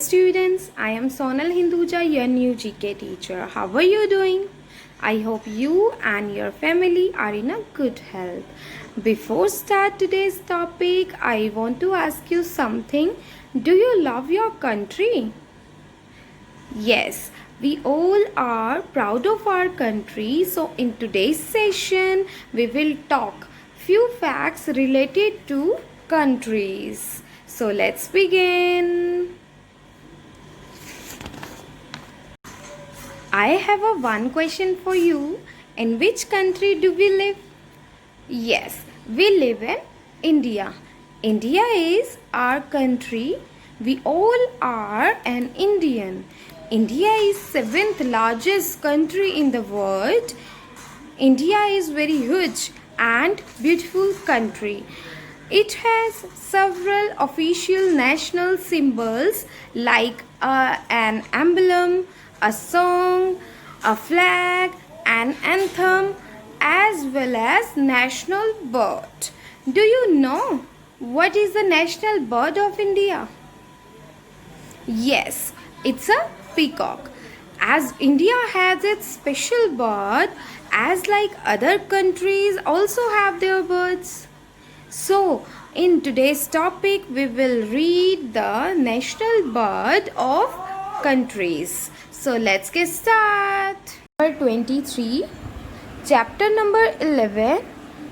Students, I am Sonal Hinduja, your new GK teacher. How are you doing? I hope you and your family are in a good health. Before start today's topic, I want to ask you something. Do you love your country? Yes, we all are proud of our country. So in today's session, we will talk few facts related to countries. So let's begin. I have one question for you. In which country do we live? Yes, we live in India. India is our country. We all are an Indian. India is 7th largest country in the world. India is very huge and beautiful country. It has several official national symbols like an emblem, a song, a flag, an anthem, as well as national bird. Do you know what is the national bird of India? Yes, it's a peacock. As India has its special bird, as like other countries also have their birds. So, in today's topic, we will read the national bird of countries. So, let's get started. Number 23, chapter number 11,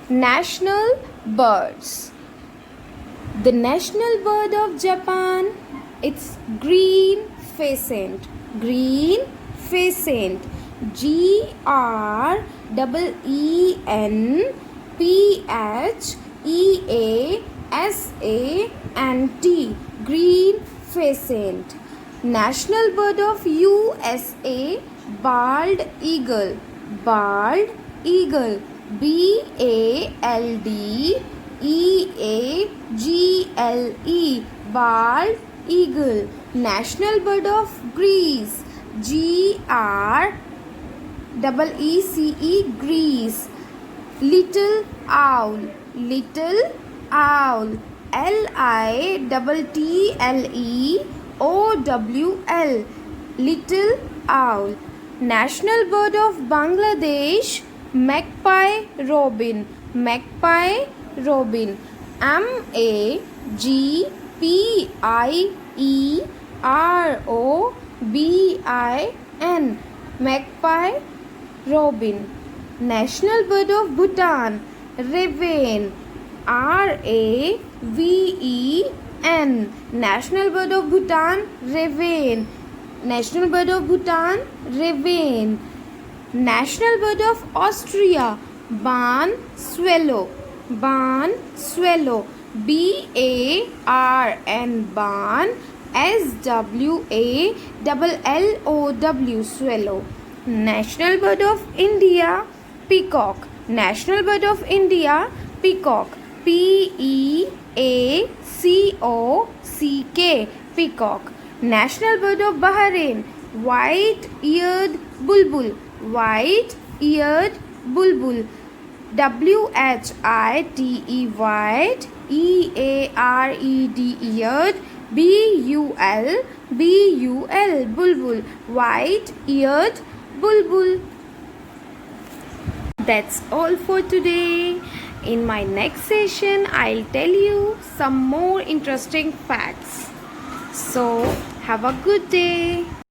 National Birds. The national bird of Japan, it's green pheasant. Green pheasant. GREENPHEASANT. Green pheasant. National bird of USA, bald eagle. Bald eagle. BALDEAGLE. Bald eagle. National bird of Greece, GREECE. Greece. Little owl. Little owl. LITTLEOWL. Little owl. National bird of Bangladesh, Magpie Robin. Magpie Robin. MAGPIEROBIN. Magpie Robin. National bird of Bhutan, Raven. RAVEN. National bird of Bhutan, Raven. National bird of Bhutan, Raven. National bird of Austria, barn swallow. Barn swallow. BARN. Barn. SWALLOW. Swallow. National bird of India, peacock. National bird of India, peacock. PEACOCK. Peacock. National bird of Bahrain, white-eared bulbul. White-eared bulbul. WHITE. White. EARED. Eared. BULBUL. Bulbul. White-eared bulbul. That's all for today. In my next session, I'll tell you some more interesting facts. So, have a good day.